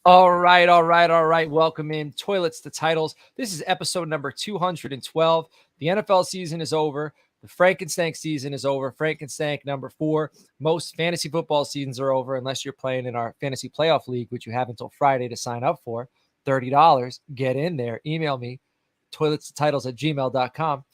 All right. Welcome in Toilets to Titles. This is episode number 212. The NFL season is over. The Frankenstank season is over. Frankenstank number 4. Most fantasy football seasons are over unless you're playing in our fantasy playoff league, which you have until Friday to sign up for. $30. Get in there. Email me, toiletstotitles@gmail.com.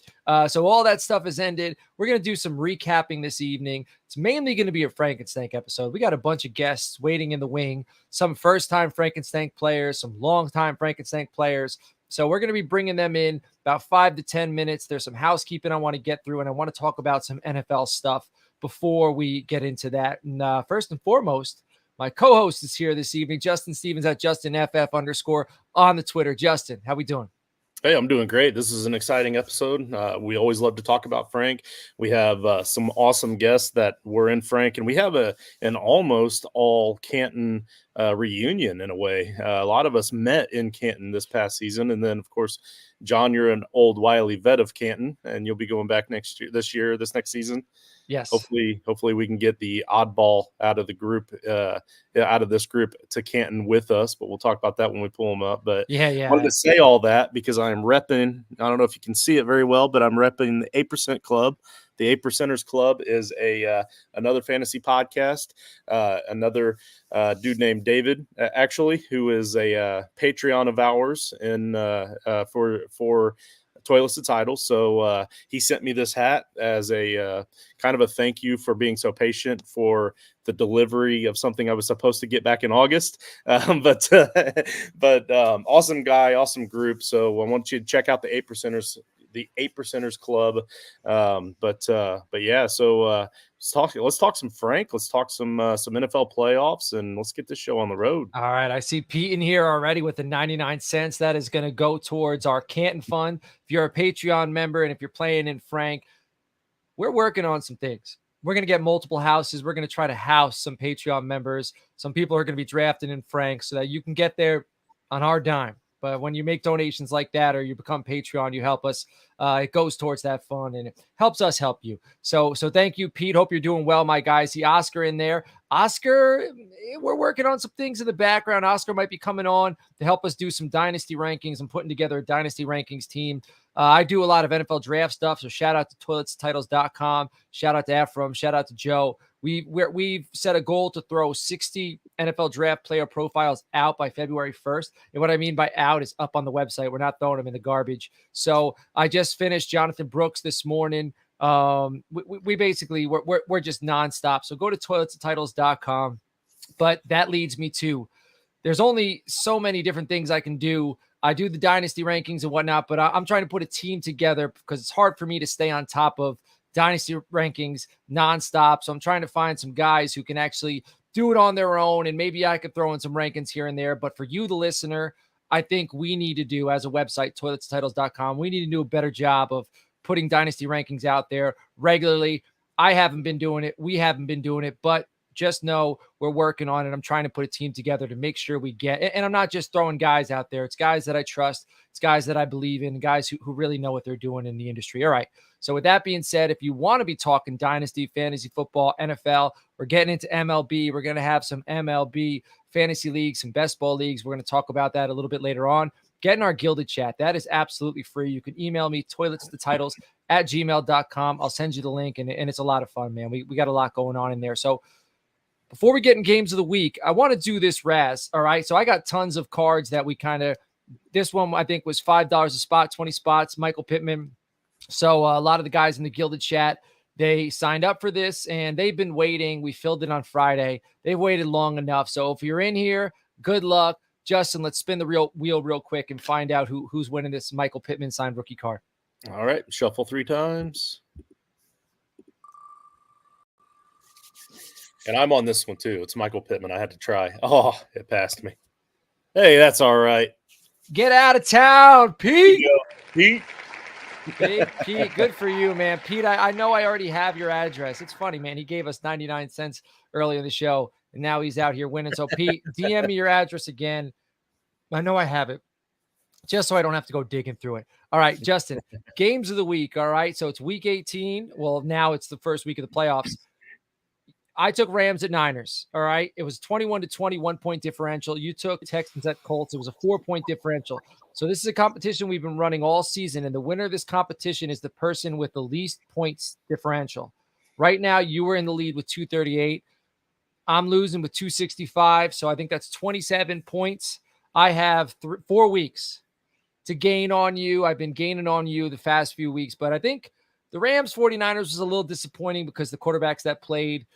So all that stuff has ended. We're going to do some recapping this evening. It's mainly going to be a Frankenstank episode. We got a bunch of guests waiting in the wing, some first-time Frankenstank players, some long-time Frankenstank players. So we're going to be bringing them in about 5 to 10 minutes. There's some housekeeping I want to get through, and I want to talk about some NFL stuff before we get into that. And first and foremost, my co-host is here this evening, Justin Stevens at JustinFF_ on the Twitter. Justin, how we doing? Hey, I'm doing great. This is an exciting episode. We always love to talk about Frank. We have some awesome guests that were in Frank, and we have an almost all Canton reunion in a way. A lot of us met in Canton this past season, and then, of course, John, you're an old wily vet of Canton, and you'll be going back this next season. Yes. Hopefully we can get the oddball out of the group, out of this group to Canton with us, but we'll talk about that when we pull them up. But I wanted to say all that because I'm repping, I don't know if you can see it very well, but I'm repping the 8% Club. The 8%ers Club is another fantasy podcast. Another dude named David, actually, who is a Patreon of ours and for Toilets to Titles. So he sent me this hat as a kind of a thank you for being so patient for the delivery of something I was supposed to get back in August. But awesome guy, awesome group. So I want you to check out the 8%ers Club. But yeah, so let's talk some Frank. Let's talk some NFL playoffs, and let's get this show on the road. All right. I see Pete in here already with the 99 cents. That is going to go towards our Canton Fund. If you're a Patreon member and if you're playing in Frank, we're working on some things. We're going to get multiple houses. We're going to try to house some Patreon members. Some people are going to be drafted in Frank so that you can get there on our dime. But when you make donations like that or you become Patreon, you help us. It goes towards that fund and it helps us help you. So thank you, Pete. Hope you're doing well, my guys. See Oscar in there. Oscar, we're working on some things in the background. Oscar might be coming on to help us do some Dynasty rankings and putting together a Dynasty rankings team. I do a lot of NFL draft stuff, so shout out to toiletstitles.com. Shout out to Ephraim. Shout out to Joe. We've set a goal to throw 60 NFL draft player profiles out by February 1st. And what I mean by out is up on the website. We're not throwing them in the garbage. So I just finished Jonathan Brooks this morning. We basically, we're just nonstop. So go to toiletstitles.com. But that leads me to, there's only so many different things I can do. I do the Dynasty rankings and whatnot, but I'm trying to put a team together because it's hard for me to stay on top of Dynasty rankings nonstop. So I'm trying to find some guys who can actually do it on their own, and maybe I could throw in some rankings here and there. But for you, the listener, I think we need to do, as a website, toiletstitles.com, we need to do a better job of putting Dynasty rankings out there regularly. I haven't been doing it. We haven't been doing it, but just know we're working on it. I'm trying to put a team together to make sure we get, and I'm not just throwing guys out there. It's guys that I trust. It's guys that I believe in, guys who really know what they're doing in the industry. All right. So with that being said, if you want to be talking Dynasty, fantasy football, NFL, we're getting into MLB. We're going to have some MLB fantasy leagues, some best ball leagues. We're going to talk about that a little bit later on. Get in our Gilded chat. That is absolutely free. You can email me, toiletstotitles@gmail.com. I'll send you the link, and it's a lot of fun, man. We got a lot going on in there. So before we get in games of the week, I want to do this, Raz. All right. So I got tons of cards that we this one I think was $5 a spot, 20 spots, Michael Pittman. So a lot of the guys in the Gilded chat, they signed up for this and they've been waiting. We filled it on Friday. They've waited long enough. So if you're in here, good luck. Justin, let's spin the wheel real quick and find out who's winning this Michael Pittman signed rookie card. All right. Shuffle 3 times. And I'm on this one too. It's Michael Pittman. I had to try. Oh, it passed me. Hey, that's all right. Get out of town, Pete. Pete. Big Pete, good for you, man. Pete, I know I already have your address. It's funny, man. He gave us 99 cents earlier in the show, and now he's out here winning. So, Pete, DM me your address again. I know I have it, just so I don't have to go digging through it. All right, Justin, games of the week, all right? So it's week 18. Well, now it's the first week of the playoffs. I took Rams at Niners. All right. It was 21-20, 1-point differential. You took Texans at Colts. It was a 4-point differential. So this is a competition we've been running all season. And the winner of this competition is the person with the least points differential. Right now, you were in the lead with 238. I'm losing with 265. So I think that's 27 points. I have 4 weeks to gain on you. I've been gaining on you the past few weeks. But I think the Rams 49ers was a little disappointing because the quarterbacks that played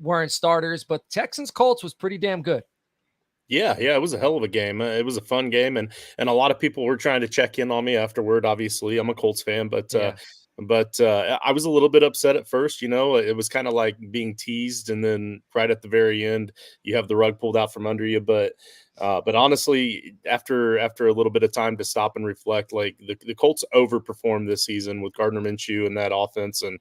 weren't starters, but Texans Colts was pretty damn good. Yeah, it was a hell of a game. It was a fun game, and a lot of people were trying to check in on me afterward. Obviously, I'm a Colts fan, but I was a little bit upset at first. It was kind of like being teased, and then right at the very end, you have the rug pulled out from under you. But honestly, after a little bit of time to stop and reflect, like the Colts overperformed this season with Gardner Minshew and that offense, and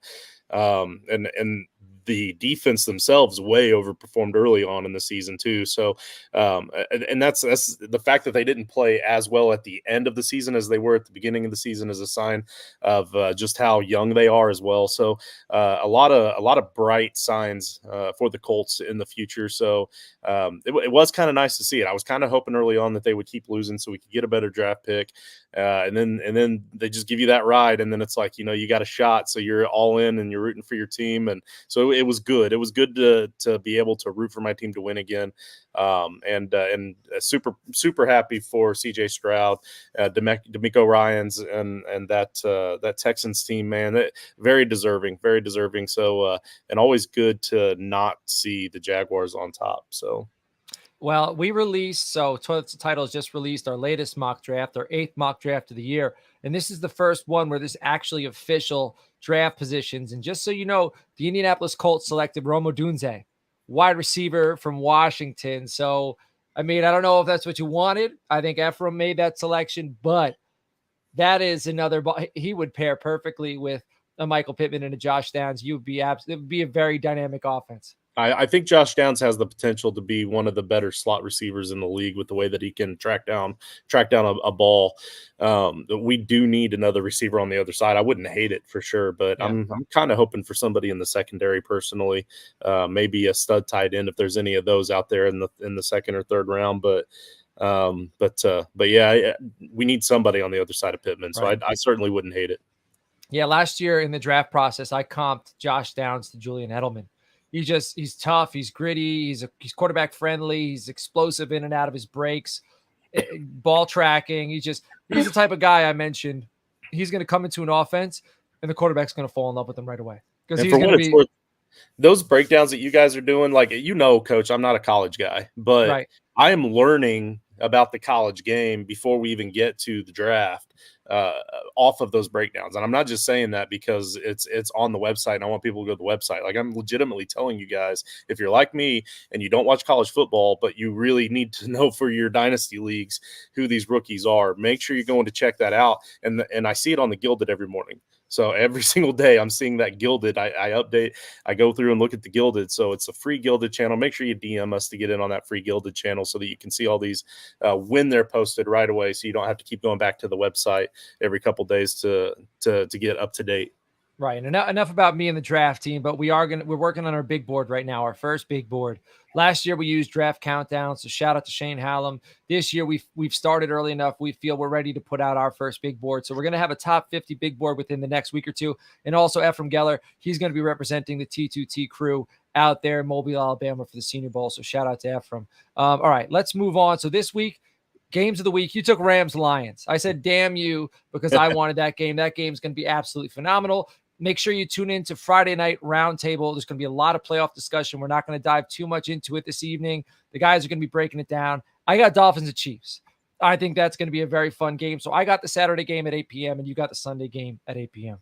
the defense themselves way overperformed early on in the season too. So, and that's the fact that they didn't play as well at the end of the season as they were at the beginning of the season is a sign of just how young they are as well. So, a lot of bright signs for the Colts in the future. So, it was kind of nice to see it. I was kind of hoping early on that they would keep losing so we could get a better draft pick. And then they just give you that ride, and then it's like, you got a shot, so you're all in and you're rooting for your team. And so it was good. It was good to be able to root for my team to win again. And super happy for CJ Stroud, D'Amico Ryans, and that Texans team, man. Very deserving. So and always good to not see the Jaguars on top. So. Well, we released, so Toilets and Titles just released our latest mock draft, our 8th mock draft of the year. And this is the first one where there's actually official draft positions. And just so you know, the Indianapolis Colts selected Rome Odunze, wide receiver from Washington. So, I mean, I don't know if that's what you wanted. I think Ephraim made that selection, but that is another, he would pair perfectly with a Michael Pittman and a Josh Downs. It would be a very dynamic offense. I think Josh Downs has the potential to be one of the better slot receivers in the league with the way that he can track down a ball. We do need another receiver on the other side. I wouldn't hate it for sure, but yeah. I'm kind of hoping for somebody in the secondary personally, maybe a stud tight end if there's any of those out there in the second or third round. But yeah, we need somebody on the other side of Pittman, so right. I certainly wouldn't hate it. Yeah, last year in the draft process, I comped Josh Downs to Julian Edelman. He's tough. He's gritty. He's quarterback friendly. He's explosive in and out of his breaks, ball tracking. He's the type of guy I mentioned. He's going to come into an offense and the quarterback's going to fall in love with him right away. Because he's going to be those breakdowns that you guys are doing. Like, Coach, I'm not a college guy, but right. I am learning about the college game before we even get to the draft off of those breakdowns. And I'm not just saying that because it's on the website and I want people to go to the website. Like, I'm legitimately telling you guys, if you're like me and you don't watch college football, but you really need to know for your dynasty leagues who these rookies are, make sure you're going to check that out. And I see it on the Gilded every morning. So every single day I'm seeing that Gilded. I update, I go through and look at the Gilded. So it's a free Gilded channel. Make sure you DM us to get in on that free Gilded channel so that you can see all these when they're posted right away. So you don't have to keep going back to the website every couple days to get up to date. Right. And enough about me and the draft team, but we're working on our big board right now, our first big board. Last year we used Draft Countdown, so shout out to Shane Hallam. This year we've started early enough. We feel we're ready to put out our first big board. So we're going to have a top 50 big board within the next week or two. And also Ephraim Geller, he's going to be representing the T2T crew out there in Mobile, Alabama for the Senior Bowl. So shout out to Ephraim. All right, let's move on. So this week, games of the week, you took Rams-Lions. I said, damn you, because I wanted that game. That game's going to be absolutely phenomenal. Make sure you tune in to Friday Night Roundtable. There's going to be a lot of playoff discussion. We're not going to dive too much into it this evening. The guys are going to be breaking it down. I got Dolphins and Chiefs. I think that's going to be a very fun game. So I got the Saturday game at 8 p.m. and you got the Sunday game at 8 p.m.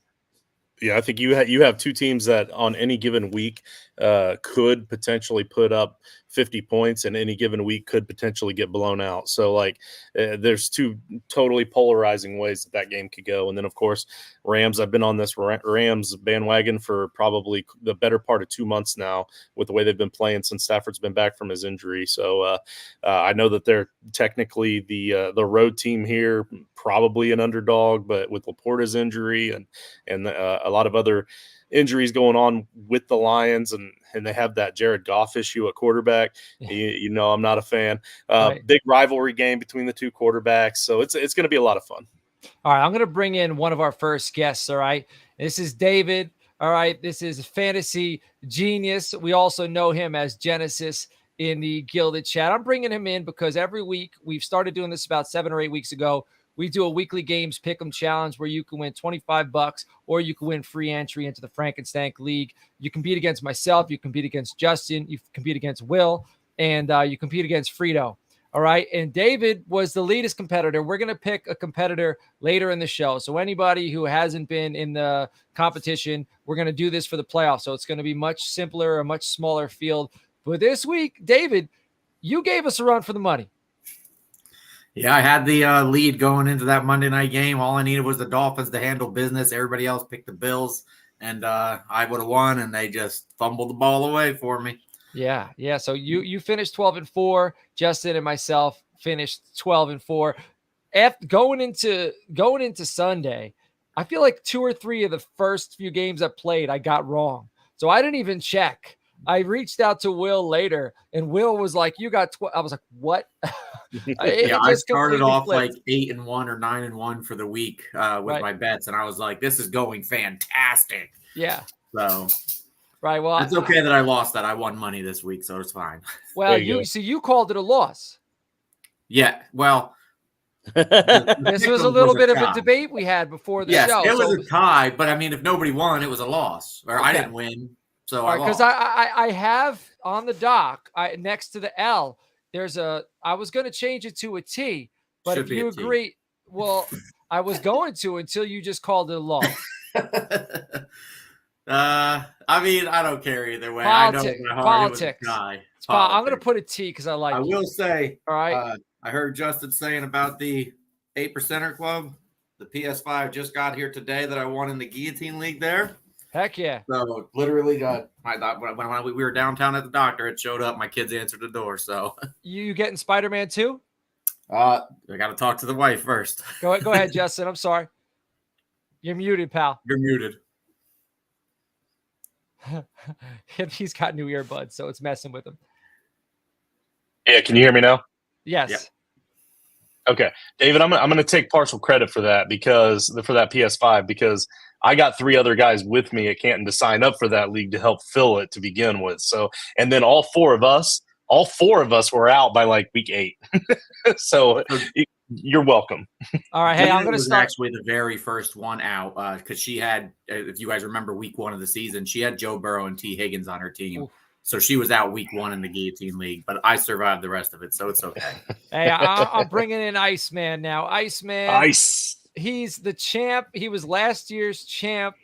Yeah, I think you have two teams that on any given week could potentially put up 50 points, and any given week could potentially get blown out. So, like, there's two totally polarizing ways that game could go. And then, of course, Rams. I've been on this Rams bandwagon for probably the better part of 2 months now with the way they've been playing since Stafford's been back from his injury. So I know that they're technically the road team here, probably an underdog, but with Laporta's injury and a lot of other injuries going on with the Lions, and they have that Jared Goff issue at quarterback. You know, I'm not a fan. Right. Big rivalry game between the two quarterbacks, so it's going to be a lot of fun. All right, I'm going to bring in one of our first guests. All right, this is David. All right, this is Fantasy Genius. We also know him as Genesis in the Gilded Chat. I'm bringing him in because every week, we've started doing this about 7 or 8 weeks ago. We do a weekly games pick'em challenge where you can win $25 or you can win free entry into the Frankenstank League. You compete against myself, you compete against Justin, you compete against Will, and you compete against Frito. All right. And David was the latest competitor. We're going to pick a competitor later in the show. So anybody who hasn't been in the competition, we're going to do this for the playoffs. So it's going to be much simpler, a much smaller field. But this week, David, you gave us a run for the money. Yeah, I had the lead going into that Monday night game. All I needed was the Dolphins to handle business. Everybody else picked the Bills, and I would have won, and they just fumbled the ball away for me. Yeah. So you finished 12-4. Justin and myself finished 12-4. After going into Sunday, I feel like 2 or 3 of the first few games I played, I got wrong. So I didn't even check. I reached out to Will later, and Will was like, "You got 12." I was like, "What?" I started off like 8-1 or 9-1 for the week with my bets, and I was like, "This is going fantastic." Yeah. So. Right. Well, it's okay that I lost that. I won money this week, so it's fine. Well, you called it a loss. Yeah. Well, this was a little bit of a debate we had before the show. It was a tie, but I mean, if nobody won, it was a loss, or I didn't win. So I lost. Because I have on the dock next to the L, I was going to change it to a T, but if you agree, well, I was going to until you just called it a loss. I mean, I don't care either way. I know in my heart politics. It was a tie. I'm going to put a T because I like it. I will say, all right. I heard Justin saying about the 8%er club. The PS5 just got here today that I won in the Guillotine League there. Heck yeah. So literally when we were downtown at the doctor, it showed up. My kids answered the door. So you getting Spider-Man too? I got to talk to the wife first. Go ahead, Justin. I'm sorry. You're muted, pal. You're muted. He's got new earbuds, so it's messing with him. Yeah, can you hear me now? Yes. Yeah. Okay, David, I'm going to take partial credit for that for that PS5 because I got 3 other guys with me at Canton to sign up for that league to help fill it to begin with. So, and then all four of us were out by like week 8. So you're welcome. All right. Hey, I'm going to start. Actually, the very first one out because she had, if you guys remember week 1 of the season, she had Joe Burrow and T. Higgins on her team. Ooh. So she was out week 1 in the Guillotine League, but I survived the rest of it, so it's okay. Hey, I'm bringing in Iceman now. Iceman. He's the champ. He was last year's champ.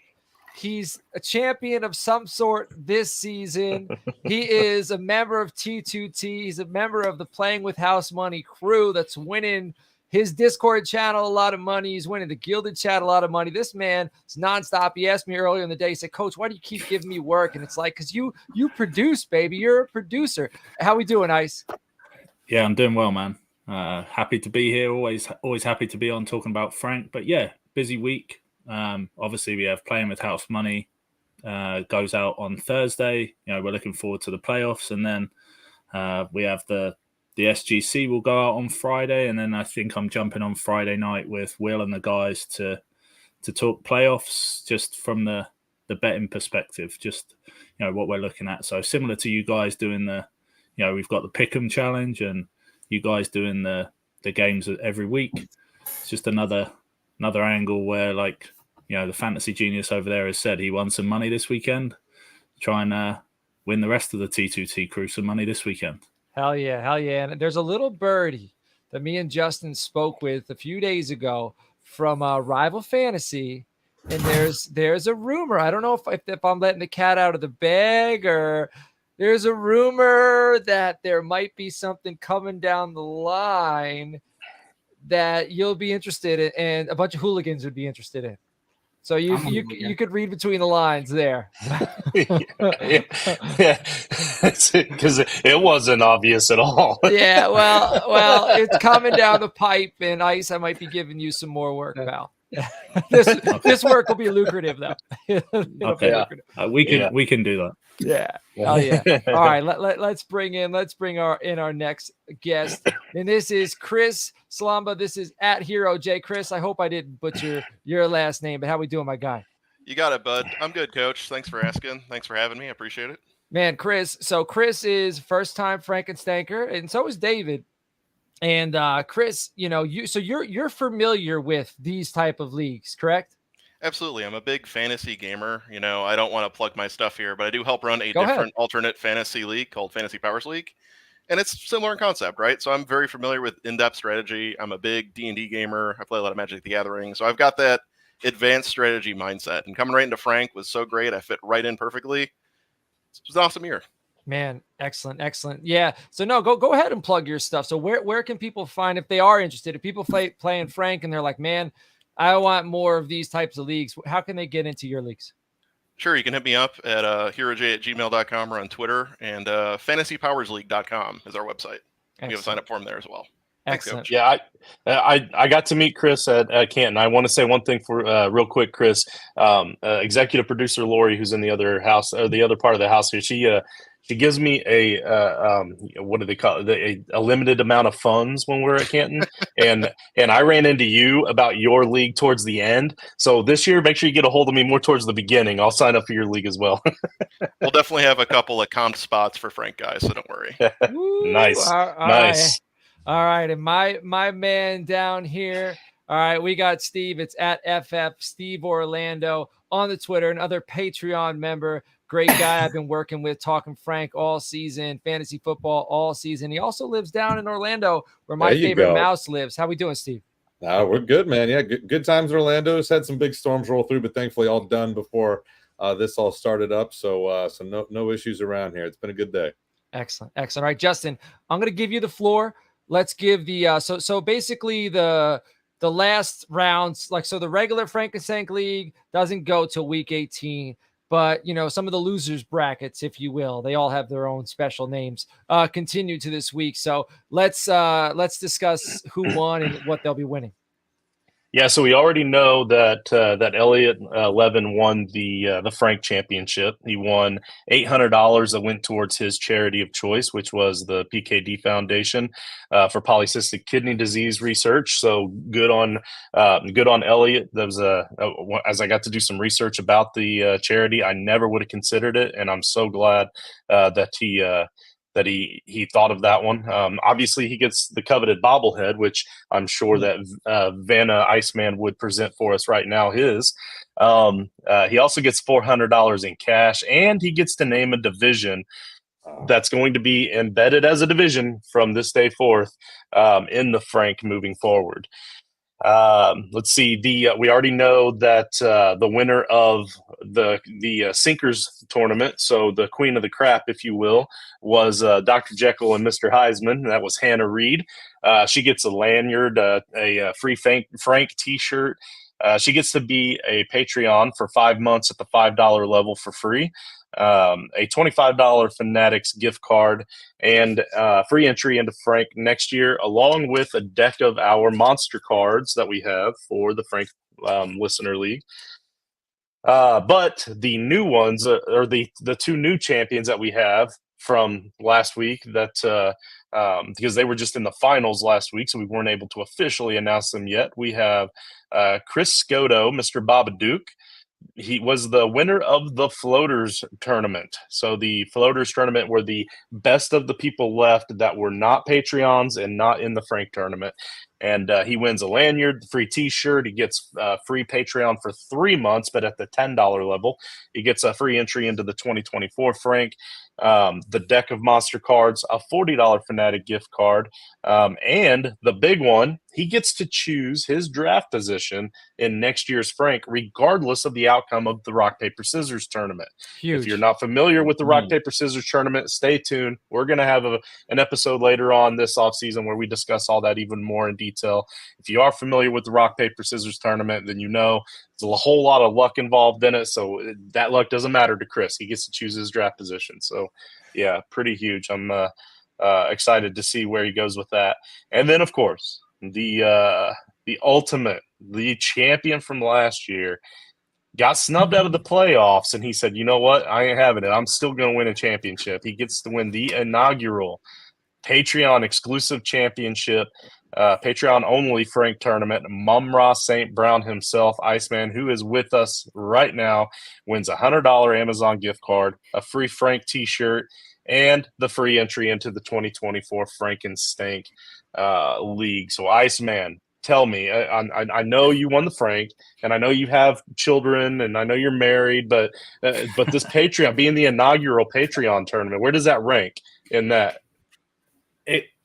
He's a champion of some sort this season. He is a member of T2T. He's a member of the Playing with House Money crew that's winning his Discord channel a lot of money. He's winning the Gilded Chat a lot of money. This man is nonstop. He asked me earlier in the day, he said, "Coach, why do you keep giving me work?" And it's like, because you produce, baby. You're a producer. How we doing, Ice? Yeah, I'm doing well, man. Happy to be here. Always happy to be on talking about Frank. But yeah, busy week. Obviously, we have Playing with House Money goes out on Thursday. You know, we're looking forward to the playoffs, and then we have the SGC will go out on Friday, and then I think I'm jumping on Friday night with Will and the guys to talk playoffs, just from the betting perspective, just what we're looking at. So similar to you guys doing we've got the Pick'em challenge, and you guys doing the games every week. It's just another angle where the fantasy genius over there has said he won some money this weekend. Try and win the rest of the T2T crew some money this weekend. Hell yeah. And there's a little birdie that me and Justin spoke with a few days ago from Rival Fantasy, and there's a rumor. I don't know if I'm letting the cat out of the bag, or there's a rumor that there might be something coming down the line that you'll be interested in, and a bunch of hooligans would be interested in. So you could read between the lines there. Because it wasn't obvious at all. Yeah, well, it's coming down the pipe, and Ice, I might be giving you some more work, pal. This work will be lucrative though. Okay, lucrative. We can do that. Yeah. Oh yeah. All right. Let's bring our next guest, and this is Chris Slamba. This is at Hero J. Chris, I hope I didn't butcher your last name, but how we doing, my guy? You got it, bud. I'm good, Coach. Thanks for asking. Thanks for having me. I appreciate it. Man, Chris. So Chris is first-time Frankenstanker, and so is David. And Chris, you're familiar with these type of leagues, correct? Absolutely. I'm a big fantasy gamer. I don't want to plug my stuff here, but I do help run a different alternate fantasy league called Fantasy Powers League. And it's similar in concept, right? So I'm very familiar with in-depth strategy. I'm a big D&D gamer. I play a lot of Magic the Gathering. So I've got that advanced strategy mindset. And coming right into Frank was so great. I fit right in perfectly. It was an awesome year. Man, excellent. Yeah. So no, go ahead and plug your stuff. So where can people find, if they are interested, if people playing Frank and they're like, man, I want more of these types of leagues, how can they get into your leagues? Sure. You can hit me up at heroj@gmail.com or on Twitter, and fantasypowersleague.com is our website. We have a sign up form there as well. Excellent. Yeah, I got to meet Chris at Canton. I want to say one thing for real quick, Chris. Executive producer Lori, who's in the other house, or the other part of the house here, she gives me a what do they call it? A limited amount of funds when we're at Canton, and I ran into you about your league towards the end. So this year, make sure you get a hold of me more towards the beginning. I'll sign up for your league as well. We'll definitely have a couple of comped spots for Frank guys, so don't worry. Nice. Nice. All right, and my man down here. All right, we got Steve. It's at FF Steve Orlando on the Twitter, another Patreon member. Great guy I've been working with, talking Frank all season, fantasy football all season. He also lives down in Orlando, where my favorite mouse lives. How we doing, Steve? We're good, man. Yeah, good times in Orlando. It's had some big storms roll through, but thankfully all done before this all started up. So no issues around here. It's been a good day. Excellent. All right, Justin, I'm going to give you the floor. Let's give the so basically the last rounds, so the regular Frankenstank League doesn't go till week 18, but some of the losers brackets, if you will, they all have their own special names, continue to this week. So let's discuss who won and what they'll be winning. Yeah, so we already know that Elliot Levin won the Frank Championship. He won $800 that went towards his charity of choice, which was the PKD Foundation for Polycystic Kidney Disease Research. So good on Elliot. That was as I got to do some research about the charity, I never would have considered it, and I'm so glad that he thought of that one. Obviously, he gets the coveted bobblehead, which I'm sure that Vanna Iceman would present for us right now. He also gets $400 in cash, and he gets to name a division that's going to be embedded as a division from this day forth in the Frank moving forward. Let's see. We already know that the winner of the Sinkers tournament, so the queen of the crap, if you will, was Dr. Jekyll and Mr. Heisman. That was Hannah Reed. She gets a lanyard, a free Frank T-shirt. She gets to be a Patreon for 5 months at the $5 level for free. A $25 Fanatics gift card, and free entry into Frank next year, along with a deck of our monster cards that we have for the Frank Listener League. But the new ones, or the two new champions that we have from last week, that because they were just in the finals last week, so we weren't able to officially announce them yet. We have Chris Scotto, Mr. Babadook. He was the winner of the Floaters tournament. So the Floaters tournament were the best of the people left that were not Patreons and not in the Frank tournament. And he wins a lanyard, free T-shirt. He gets free Patreon for 3 months, but at the $10 level, he gets a free entry into the 2024 Frank, the deck of monster cards, a $40 Fanatic gift card, and the big one, he gets to choose his draft position in next year's Frank, regardless of the outcome of the Rock, Paper, Scissors tournament. Huge. If you're not familiar with the Rock, Paper, Scissors tournament, stay tuned. We're going to have an episode later on this offseason where we discuss all that even more in detail. If you are familiar with the Rock, Paper, Scissors tournament, then you know there's a whole lot of luck involved in it. So that luck doesn't matter to Chris. He gets to choose his draft position. So, yeah, pretty huge. I'm excited to see where he goes with that. And then, of course, the the ultimate, the champion from last year, got snubbed out of the playoffs, and he said, you know what? I ain't having it. I'm still going to win a championship. He gets to win the inaugural Patreon exclusive championship, Patreon only Frank tournament. Mumra St. Brown himself, Iceman, who is with us right now, wins a $100 Amazon gift card, a free Frank t-shirt, and the free entry into the 2024 Frankenstank League. So, Iceman, tell me, I know you won the Frank, and I know you have children, and I know you're married, but this Patreon, being the inaugural Patreon tournament, where does that rank in that?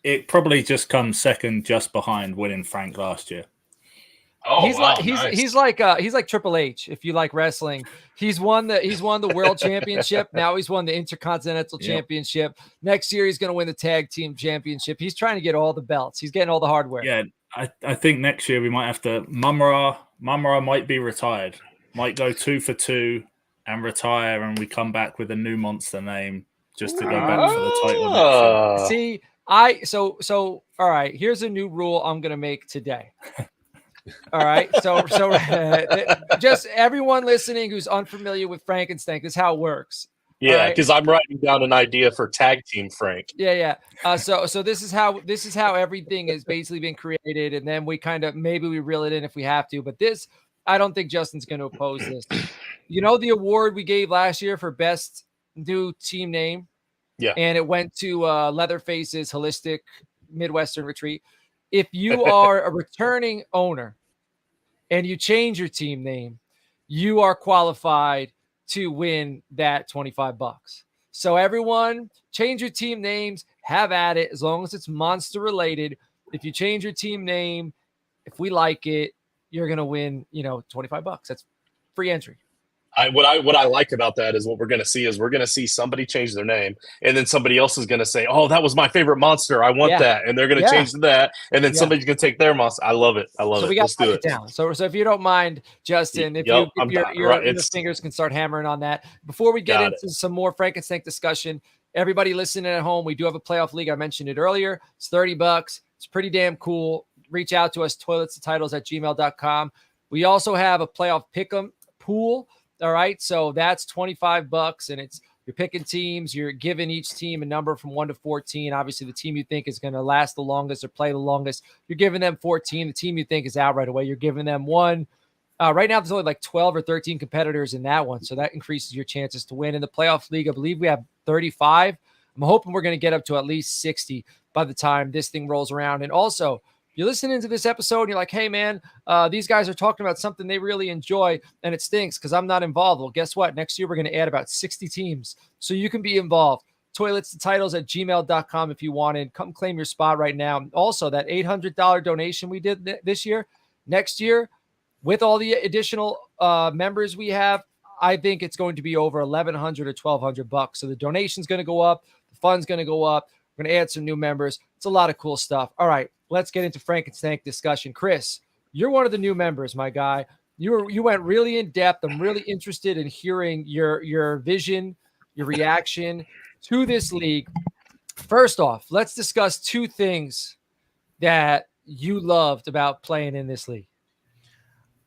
It probably just comes second, just behind winning Frank last year. Oh, he's like Triple H. If you like wrestling, he's won the world championship. Now he's won the Intercontinental Championship. Next year he's going to win the tag team championship. He's trying to get all the belts. He's getting all the hardware. Yeah, I think next year we might have to. Mumra might be retired. Might go 2 for 2 and retire, and we come back with a new monster name just to go back for the title next year. See. So all right, here's a new rule I'm going to make today. All right. So just everyone listening who's unfamiliar with Frankenstank, this is how it works. Yeah, because I'm writing down an idea for tag team Frank. Yeah. So this is how everything is basically been created, and then we maybe we reel it in if we have to. But this, I don't think Justin's going to oppose this. You know the award we gave last year for best new team name? Yeah. And it went to Leatherface's Holistic Midwestern Retreat. If you are a returning owner and you change your team name, you are qualified to win that $25. So everyone, change your team names, have at it, as long as it's monster related. If you change your team name, if we like it, you're going to win, $25. That's free entry. What I like about that is what we're going to see somebody change their name, and then somebody else is going to say, "Oh, that was my favorite monster. I want that," and they're going to change to that, and then somebody's going to take their monster. I love it. So we got to it down. So if you don't mind, Justin, if your fingers can start hammering on that before we get into some more Frankenstank discussion. Everybody listening at home, we do have a playoff league. I mentioned it earlier. It's $30. It's pretty damn cool. Reach out to us, toiletsandtitles@gmail.com. We also have a playoff pick'em pool. All right. So that's $25, and you're picking teams. You're giving each team a number from 1 to 14. Obviously, the team you think is going to last the longest or play the longest, you're giving them 14. The team you think is out right away, you're giving them 1. Right now, there's only like 12 or 13 competitors in that one. So that increases your chances to win. In the playoff league, I believe we have 35. I'm hoping we're going to get up to at least 60 by the time this thing rolls around. And also, you're listening to this episode and you're like, hey, man, these guys are talking about something they really enjoy and it stinks because I'm not involved. Well, guess what? Next year, we're going to add about 60 teams so you can be involved. toiletsandtitles@gmail.com if you wanted. Come claim your spot right now. Also, that $800 donation we did this year, next year, with all the additional members we have, I think it's going to be over $1,100 or $1,200. So the donation's going to go up. The fund's going to go up. We're going to add some new members. It's a lot of cool stuff. All right, let's get into Frankenstank discussion. Chris, you're one of the new members, my guy. You went really in depth. I'm really interested in hearing your vision, your reaction to this league. First off, let's discuss 2 things that you loved about playing in this league.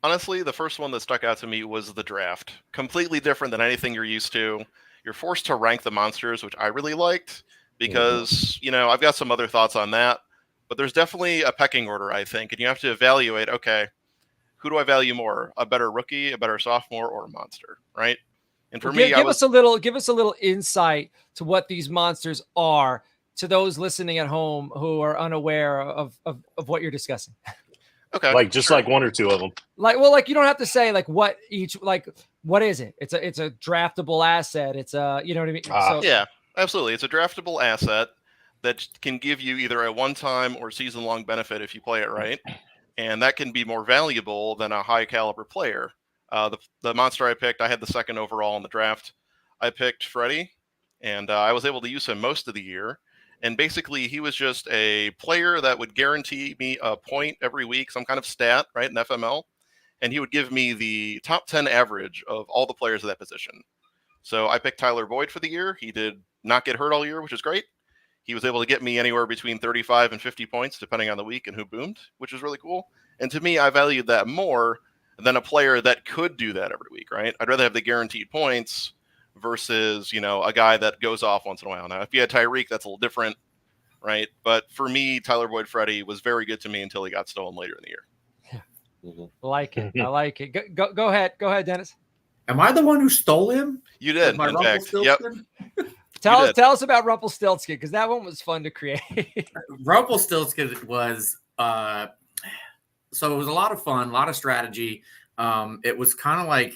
Honestly, the first one that stuck out to me was the draft. Completely different than anything you're used to. You're forced to rank the monsters, which I really liked because, I've got some other thoughts on that. But there's definitely a pecking order, I think, and you have to evaluate, okay, who do I value more? A better rookie, a better sophomore, or a monster, right? And for me, give us a little insight to what these monsters are to those listening at home who are unaware of what you're discussing. Okay. Like just like 1 or 2 of them. Like you don't have to say like what each, like what is it? It's a draftable asset. It's you know what I mean? Yeah, absolutely. It's a draftable asset that can give you either a one-time or season-long benefit if you play it right. And that can be more valuable than a high-caliber player. The monster I picked, I had the 2nd overall in the draft. I picked Freddy, and I was able to use him most of the year. And basically, he was just a player that would guarantee me a point every week, some kind of stat, right, in FML. And he would give me the top 10 average of all the players of that position. So I picked Tyler Boyd for the year. He did not get hurt all year, which is great. he was able to get me anywhere between 35 and 50 points, depending on the week and who boomed, which is really cool. And to me, I valued that more than a player that could do that every week, right? I'd rather have the guaranteed points versus, a guy that goes off once in a while. Now, if you had Tyreek, that's a little different, right? But for me, Tyler Boyd Freddie was very good to me until he got stolen later in the year. I like it. I like it. Go ahead. Go ahead, Dennis. Am I the one who stole him? You did, in fact. Yep. Tell us about Rumpelstiltskin, because that one was fun to create. Rumpelstiltskin was so it was a lot of fun, a lot of strategy. It was kind of like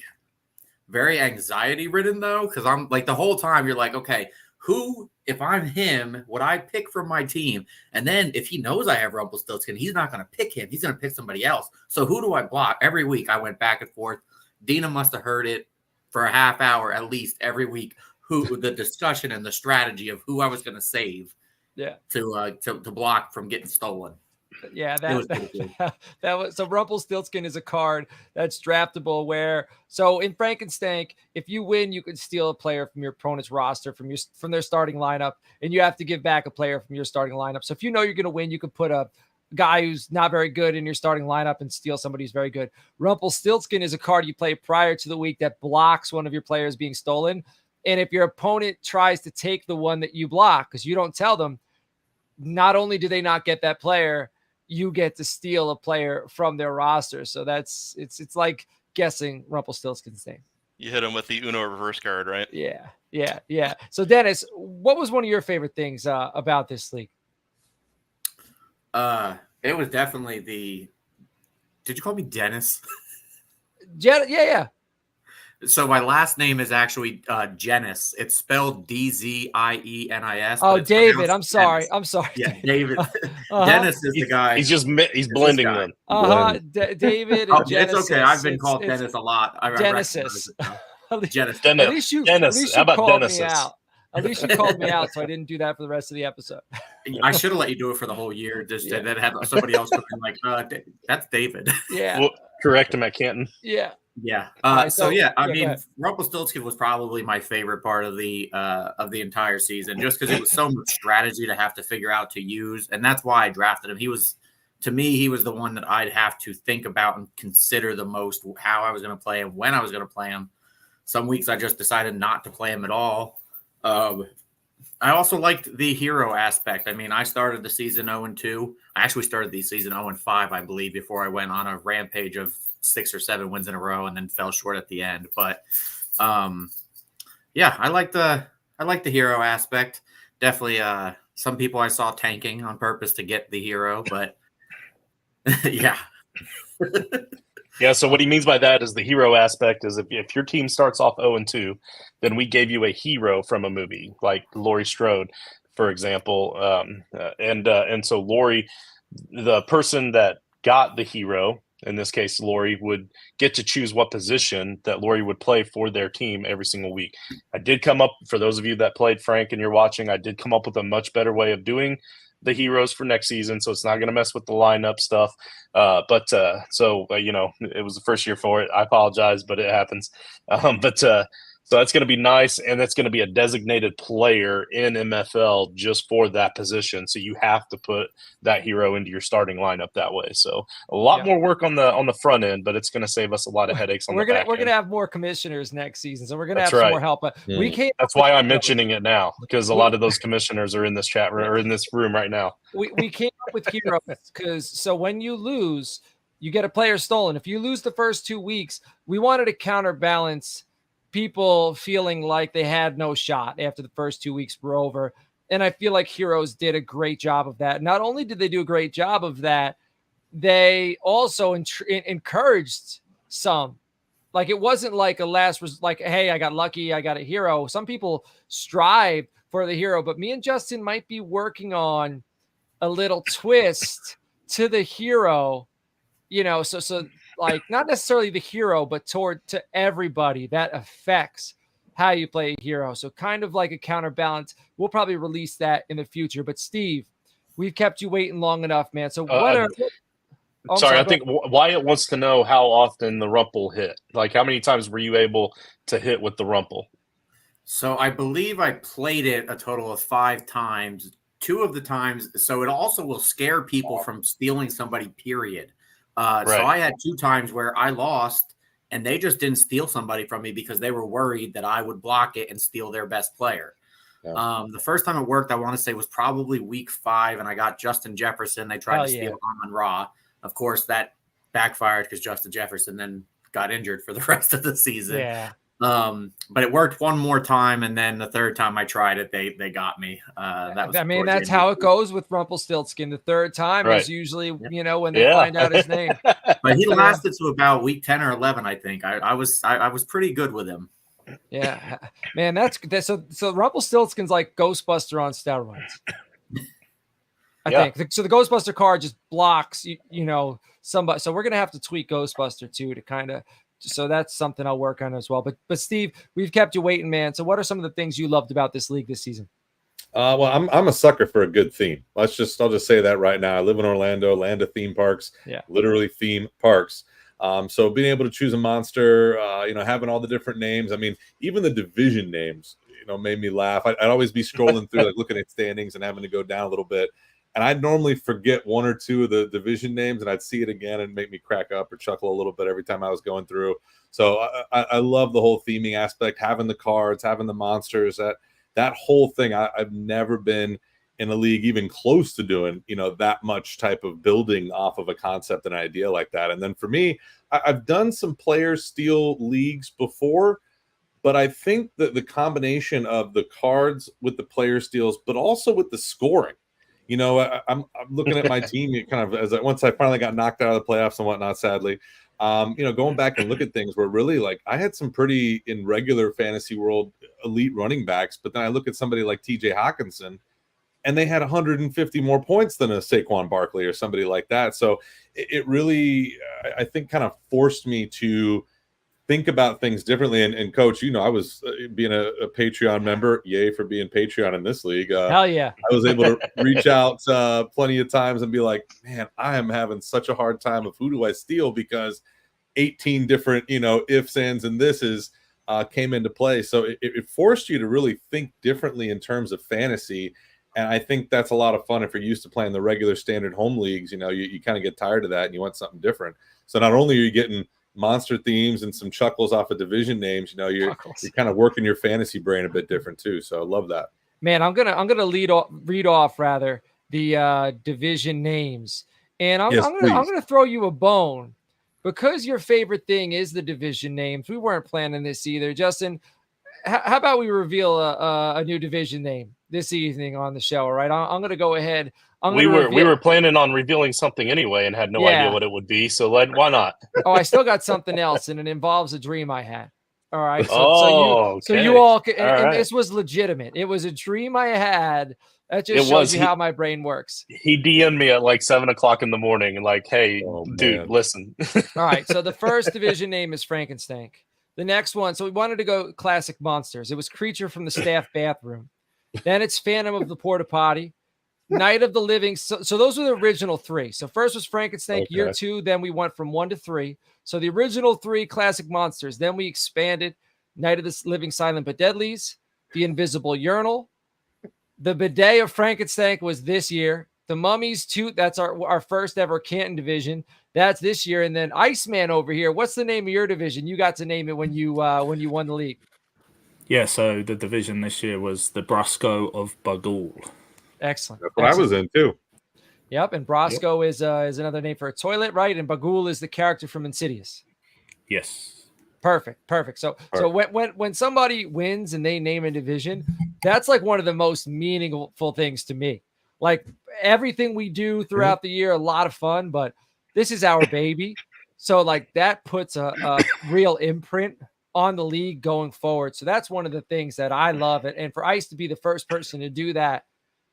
very anxiety ridden though, because I'm like the whole time you're like, okay, who, if I'm him, would I pick from my team? And then if he knows I have Rumpelstiltskin, he's not going to pick him. He's going to pick somebody else. So who do I block? Every week I went back and forth. Dina must have heard it for a half hour at least every week. Who the discussion and the strategy of who I was going to save, to block from getting stolen. Yeah, that was so. Rumpelstiltskin is a card that's draftable. So in Frankenstank, if you win, you can steal a player from your opponent's roster from their starting lineup, and you have to give back a player from your starting lineup. So if you know you're going to win, you can put a guy who's not very good in your starting lineup and steal somebody who's very good. Rumpelstiltskin is a card you play prior to the week that blocks one of your players being stolen. And if your opponent tries to take the one that you block, because you don't tell them, not only do they not get that player, you get to steal a player from their roster. So it's like guessing Rumpelstiltskin's name. You hit him with the Uno reverse card, right? Yeah. So Dennis, what was one of your favorite things about this league? It was definitely did you call me Dennis? Yeah. So my last name is actually Jenis. It's spelled Dzienis. Oh, David. I'm sorry. Yeah, David. Dennis is the guy. He's blending them. David. And It's okay. I've been called Dennis a lot. Genesis. Dennis. How about Dennis? At least you called me out, so I didn't do that for the rest of the episode. I should have let you do it for the whole year, just to then have somebody else come in like, that's David. Yeah. We'll correct him at Canton. Yeah. Rumpelstiltskin was probably my favorite part of the entire season, just because it was so much strategy to have to figure out to use, and that's why I drafted him. He was the one that I'd have to think about and consider the most, how I was going to play him, when I was going to play him. Some weeks I just decided not to play him at all. I also liked the hero aspect. I mean, I started the season 0-2. I actually started the season 0-5, I believe, before I went on a rampage of 6 or 7 wins in a row and then fell short at the end. But I like the hero aspect. Definitely some people I saw tanking on purpose to get the hero, but yeah. Yeah, so what he means by that is the hero aspect is if your team starts off 0-2, then we gave you a hero from a movie, like Laurie Strode, for example. And so Laurie, the person that got the hero, in this case Laurie, would get to choose what position that Laurie would play for their team every single week. I did come up, for those of you that played Frank and you're watching, I did come up with a much better way of doing the heroes for next season, so it's not going to mess with the lineup stuff. So it was the first year for it. I apologize, but it happens. So that's going to be nice, and that's going to be a designated player in MFL just for that position. So you have to put that hero into your starting lineup that way. So a lot more work on the front end, but it's going to save us a lot of headaches on the back end. We're going to have more commissioners next season, so we're going to have some more help. But that's why I'm mentioning it now, because a lot of those commissioners are in this chat room or in this room right now. We came up with heroes because when you lose, you get a player stolen. If you lose the first 2 weeks, we wanted to counterbalance people feeling like they had no shot after the first 2 weeks were over. And I feel like Heroes did a great job of that. Not only did they do a great job of that, they also encouraged some. Like, it wasn't like hey, I got lucky, I got a hero. Some people strive for the hero, but me and Justin might be working on a little twist to the hero, so like not necessarily the hero, but to everybody that affects how you play a hero. So kind of like a counterbalance. We'll probably release that in the future. But Steve, we've kept you waiting long enough, man. So I think Wyatt wants to know how often the Rumple hit. Like, how many times were you able to hit with the Rumple? So I believe I played it a total of 5 times. 2 of the times. So it also will scare people from stealing somebody, period. So I had 2 times where I lost and they just didn't steal somebody from me because they were worried that I would block it and steal their best player. Yeah. The first time it worked, I want to say, was probably week 5, and I got Justin Jefferson. They tried to steal Amon-Ra. Of course, that backfired because Justin Jefferson then got injured for the rest of the season. Yeah. But it worked one more time, and then the third time I tried it, they got me. That's how it goes with Rumpelstiltskin. The third time is usually, when they find out his name. But he lasted to about week 10 or 11, I think. I was pretty good with him. Yeah, man, that's so Rumpelstiltskin's like Ghostbuster on steroids. I think so. The Ghostbuster card just blocks, somebody. So we're gonna have to tweak Ghostbuster too to kind of. So that's something I'll work on as well. But Steve, we've kept you waiting, man. So what are some of the things you loved about this league this season? Well, I'm a sucker for a good theme. I'll just say that right now. I live in Orlando, land of theme parks. Yeah, literally theme parks. So being able to choose a monster, having all the different names. I mean, even the division names, made me laugh. I'd always be scrolling through, like looking at standings and having to go down a little bit. And I'd normally forget 1 or 2 of the division names, and I'd see it again and make me crack up or chuckle a little bit every time I was going through. So I love the whole theming aspect, having the cards, having the monsters, that whole thing. I've never been in a league even close to doing, that much type of building off of a concept and idea like that. And then for me, I've done some player steal leagues before, but I think that the combination of the cards with the player steals, but also with the scoring, I'm looking at my team kind of once I finally got knocked out of the playoffs and whatnot, sadly, going back and look at things where really like I had some pretty in regular fantasy world elite running backs, but then I look at somebody like TJ Hawkinson and they had 150 more points than a Saquon Barkley or somebody like that. So it really, I think, kind of forced me to think about things differently. And Coach, I was being a Patreon member. Yay for being Patreon in this league. Hell yeah. I was able to reach out plenty of times and be like, man, I am having such a hard time of who do I steal, because 18 different, ifs, ands, and thises came into play. So it forced you to really think differently in terms of fantasy. And I think that's a lot of fun if you're used to playing the regular standard home leagues. You kind of get tired of that and you want something different. So not only are you getting monster themes and some chuckles off of division names, you're kind of working your fantasy brain a bit different too. So I love that. Man, I'm gonna read off the division names, and I'm gonna throw you a bone because your favorite thing is the division names. We weren't planning this either, Justin. How about we reveal a new division name this evening on the show? All right, I'm going to go ahead. We were planning on revealing something anyway and had no idea what it would be. So why not? I still got something else, and it involves a dream I had. All right. So you all can, and this was legitimate. It was a dream I had. That just shows you how my brain works. He DM'd me at like 7:00 in the morning and like, hey, dude, listen. All right. So the first division name is Frankenstank. The next one, so we wanted to go classic monsters. It was Creature from the Staff Bathroom. Then it's Phantom of the Porta Potty, Night of the Living. So those were the original 3. So first was Frankenstank, year 2. Then we went from 1 to 3. So the original 3 classic monsters. Then we expanded Night of the Living Silent but Deadlies, The Invisible Urinal. The Bidet of Frankenstank was this year. The Mummies 2, that's our first ever Canton division. That's this year. And then Iceman over here. What's the name of your division? You got to name it when you won the league. Yeah, so the division this year was the Brasco of Bagul. Excellent. That's what I was in too. Yep, and Brasco is another name for a toilet, right? And Bagul is the character from Insidious. Yes. Perfect. So when somebody wins and they name a division, that's like one of the most meaningful things to me. Like everything we do throughout the year, a lot of fun, but this is our baby. So like that puts a real imprint on the league going forward. So that's one of the things that I love it. And for Ice to be the first person to do that,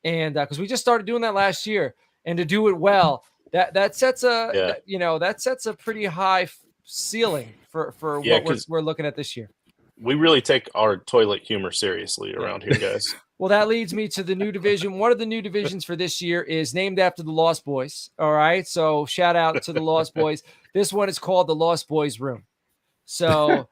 and because we just started doing that last year, and to do it well, that sets that sets a pretty high ceiling for what we're looking at this year. We really take our toilet humor seriously around here, guys. Well, that leads me to the new division. One of the new divisions for this year is named after the Lost Boys. All right. So shout out to the Lost Boys. This one is called the Lost Boys Room. So,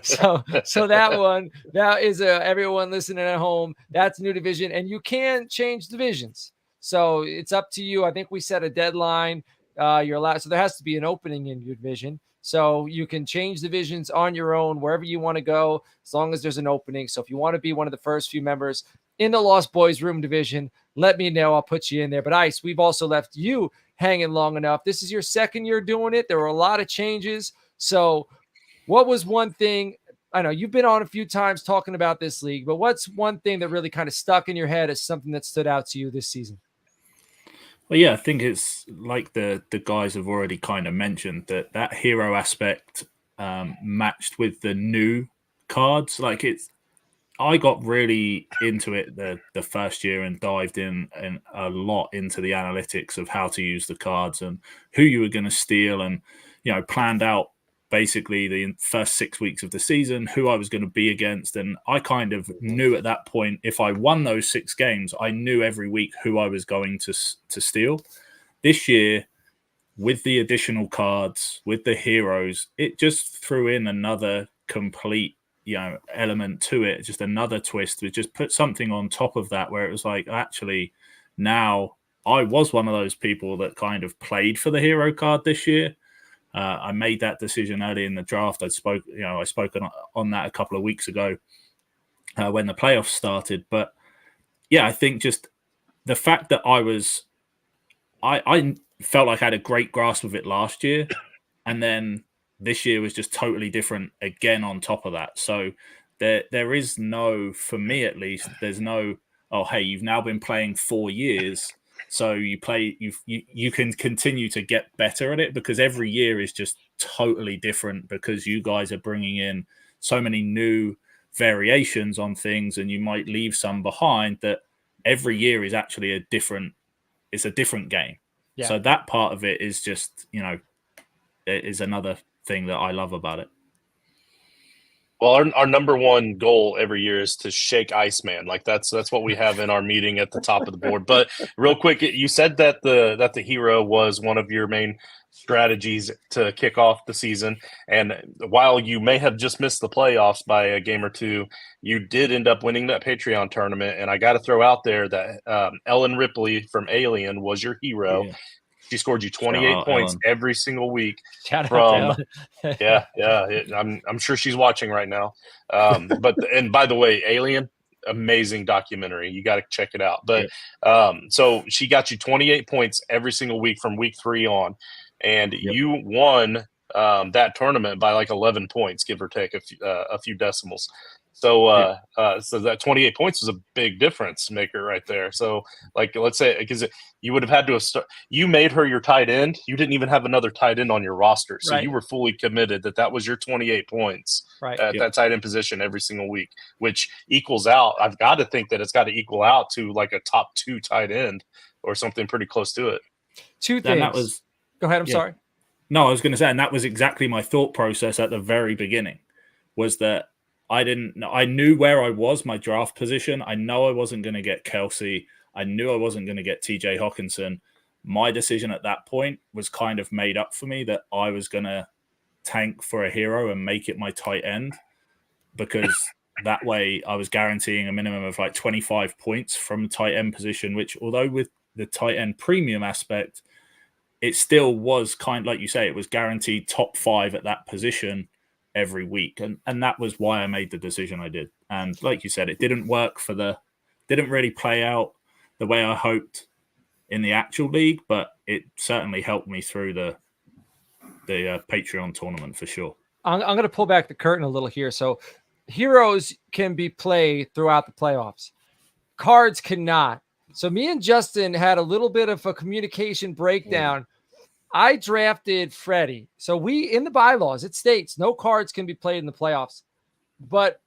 so that one, that is everyone listening at home. That's a new division, and you can change divisions. So it's up to you. I think we set a deadline. You're allowed. So there has to be an opening in your division. So you can change divisions on your own wherever you want to go, as long as there's an opening. So if you want to be one of the first few members in the Lost Boys Room division, let me know. I'll put you in there. But Ice, we've also left you hanging long enough. This is your second year doing it. There were a lot of changes. So what was one thing? I know you've been on a few times talking about this league, but what's one thing that really kind of stuck in your head as something that stood out to you this season? Well, yeah, I think it's like the guys have already kind of mentioned that hero aspect matched with the new cards. Like I got really into it the first year and dived in a lot into the analytics of how to use the cards and who you were going to steal, and planned out basically the first 6 weeks of the season, who I was going to be against. And I kind of knew at that point, if I won those 6 games, I knew every week who I was going to steal. This year, with the additional cards, with the heroes, it just threw in another complete, element to it, just another twist. It just put something on top of that where it was like, actually, now I was one of those people that kind of played for the hero card this year. I made that decision early in the draft. I spoke on that a couple of weeks ago when the playoffs started. But yeah, I think just the fact that I felt like I had a great grasp of it last year, and then this year was just totally different again on top of that. So there is no, for me at least, there's no, oh, hey, you've now been playing 4 years. So you can continue to get better at it, because every year is just totally different, because you guys are bringing in so many new variations on things, and you might leave some behind. That every year is actually a different game. Yeah. So that part of it is just, it is another thing that I love about it. Well, our number one goal every year is to shake Iceman. Like that's what we have in our meeting at the top of the board. But real quick, you said that the hero was one of your main strategies to kick off the season. And while you may have just missed the playoffs by a game or two, you did end up winning that Patreon tournament. And I got to throw out there that Ellen Ripley from Alien was your hero. Yeah. She scored you 28 points every single week. Shout out to Ellen. I'm sure she's watching right now. And by the way, Alien, amazing documentary. You got to check it out. But so she got you 28 points every single week from week 3 on, and you won that tournament by like 11 points, give or take a few decimals. So so that 28 points was a big difference maker right there. So like, let's say, because you would have had to you made her your tight end. You didn't even have another tight end on your roster. So you were fully committed that was your 28 points at that tight end position every single week, which equals out. I've got to think that it's got to equal out to like a top 2 tight end or something pretty close to it. 2 things. Go ahead. I'm sorry. No, I was going to say, and that was exactly my thought process at the very beginning, was that I knew where I was, my draft position. I know I wasn't going to get Kelsey. I knew I wasn't going to get TJ Hawkinson. My decision at that point was kind of made up for me, that I was going to tank for a hero and make it my tight end, because that way I was guaranteeing a minimum of like 25 points from the tight end position, which, although with the tight end premium aspect, it still was kind of, like you say, it was guaranteed top 5 at that position every week. And that was why I made the decision I did. And like you said, it didn't really play out the way I hoped in the actual league, but it certainly helped me through the Patreon tournament for sure. I'm going to pull back the curtain a little here. So heroes can be played throughout the playoffs. Cards cannot. So me and Justin had a little bit of a communication breakdown. I drafted Freddie. So in the bylaws, it states no cards can be played in the playoffs. But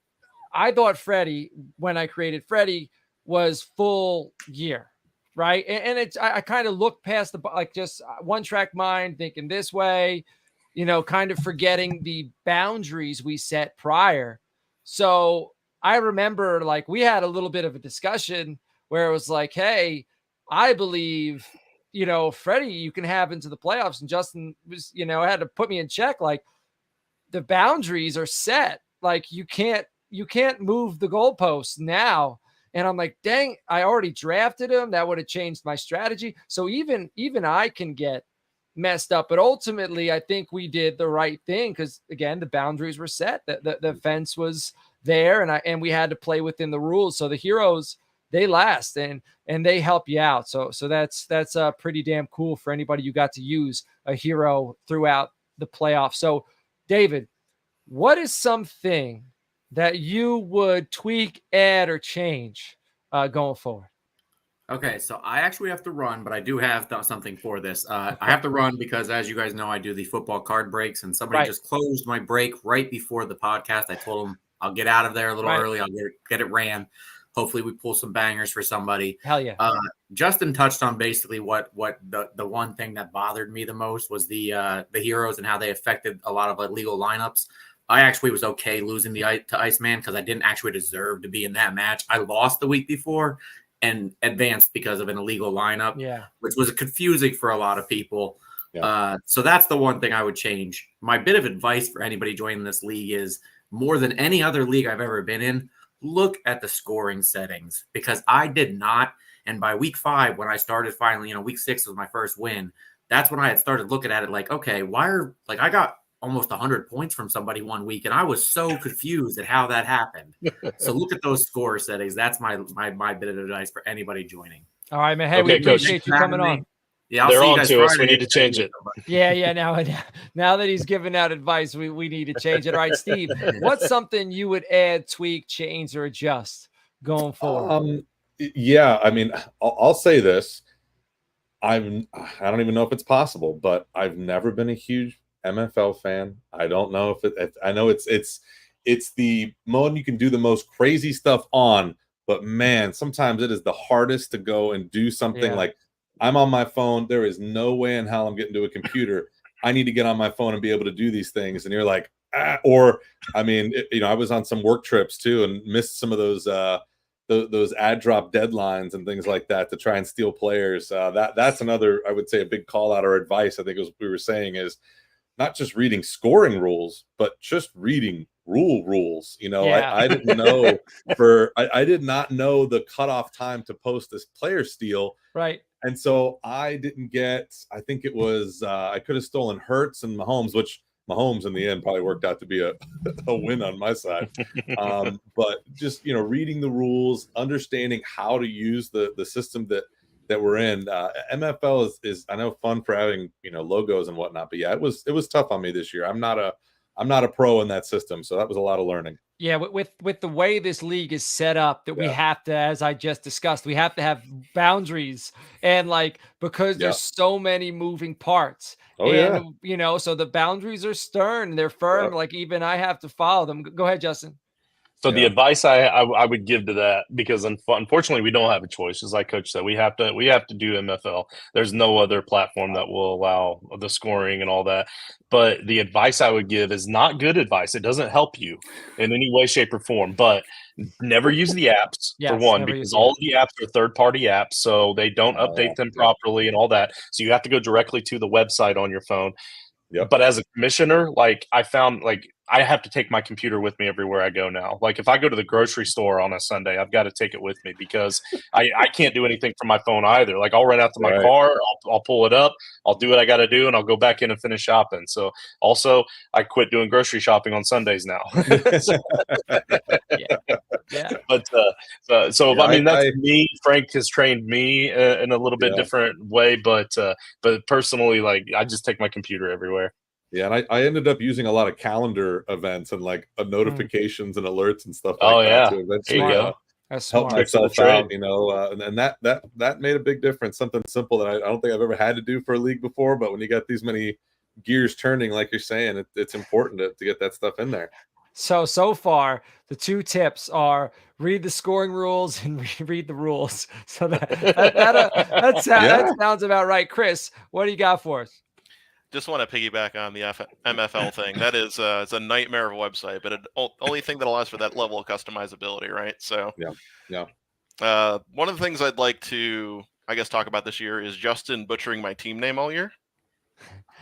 I thought Freddie, when I created Freddie, was full year, right? And I kind of looked past just one track mind, thinking this way, kind of forgetting the boundaries we set prior. So I remember we had a little bit of a discussion where it was like, hey, I believe – Freddie, you can have into the playoffs. And Justin was, had to put me in check. Like, the boundaries are set. Like you can't move the goalposts now. And I'm like, dang, I already drafted him. That would have changed my strategy. So even I can get messed up. But ultimately, I think we did the right thing because, again, the boundaries were set. The fence was there, and we had to play within the rules. So the heroes, they last and they help you out. So that's pretty damn cool for anybody who got to use a hero throughout the playoffs. So, David, what is something that you would tweak, add, or change going forward? Okay, so I actually have to run, but I do have something for this. I have to run because, as you guys know, I do the football card breaks, and somebody just closed my break right before the podcast. I told them I'll get out of there a little early. I'll get it ran. Hopefully, we pull some bangers for somebody. Hell yeah. Justin touched on basically what the one thing that bothered me the most was the heroes and how they affected a lot of legal lineups. I actually was okay losing to Iceman because I didn't actually deserve to be in that match. I lost the week before and advanced because of an illegal lineup, which was confusing for a lot of people. Yeah. So that's the one thing I would change. My bit of advice for anybody joining this league is, more than any other league I've ever been in, look at the scoring settings, because I did not. And by week 5, when I started finally, week 6 was my first win. That's when I had started looking at it like, okay, I got almost 100 points from somebody one week, and I was so confused at how that happened. So look at those score settings. That's my bit of advice for anybody joining. All right, man. Hey, we appreciate you coming on. Yeah, they're on to us. We need to change it. Yeah. Now that he's giving out advice, we need to change it. All right, Steve, what's something you would add, tweak, change, or adjust going forward? Yeah, I mean, I'll say this. I don't even know if it's possible, but I've never been a huge MFL fan. I don't know if I know it's the mode you can do the most crazy stuff on, but man, sometimes it is the hardest to go and do something. Like, I'm on my phone. There is no way in hell I'm getting to a computer. I need to get on my phone and be able to do these things. And you're like, or I mean, I was on some work trips too and missed some of those ad drop deadlines and things like that to try and steal players. That's another, I would say, a big call out or advice. I think was we were saying is not just reading scoring rules, but just reading rules. I didn't know I did not know the cutoff time to post this player steal. Right. And so I didn't get, I think it was, I could have stolen Hurts and Mahomes, which Mahomes in the end probably worked out to be a win on my side. But just, reading the rules, understanding how to use the system that we're in. MFL is I know fun for having, logos and whatnot, but yeah, it was tough on me this year. I'm not a pro in that system. So that was a lot of learning. Yeah, with the way this league is set up, that we have to, as I just discussed, we have to have boundaries, and because there's so many moving parts. So the boundaries are stern, they're firm. Even I have to follow them. Go ahead, Justin. So the advice I would give to that, because unfortunately we don't have a choice, as like Coach said, we have to do MFL. There's no other platform that will allow the scoring and all that. But the advice I would give is not good advice. It doesn't help you in any way, shape, or form. But never use the apps for one, because all of the apps are third-party apps, so they don't update them properly and all that. So you have to go directly to the website on your phone. Yep. But as a commissioner, I found I have to take my computer with me everywhere I go now. If I go to the grocery store on a Sunday, I've got to take it with me because I can't do anything from my phone either. I'll run out to my car, I'll pull it up, I'll do what I got to do, and I'll go back in and finish shopping. So also, I quit doing grocery shopping on Sundays now. But that's me. Frank has trained me in a little bit different way, but personally, I just take my computer everywhere. Yeah, and I ended up using a lot of calendar events and notifications and alerts and stuff like that to eventually help myself out, and that made a big difference. Something simple that I don't think I've ever had to do for a league before, but when you got these many gears turning, like you're saying, it's important to get that stuff in there. So far, the two tips are read the scoring rules and read the rules. So that sounds about right. Chris, what do you got for us? Just want to piggyback on the MFL thing. That is it's a nightmare of a website, but only thing that allows for that level of customizability, right? So one of the things I'd like to, I guess, talk about this year is Justin butchering my team name all year.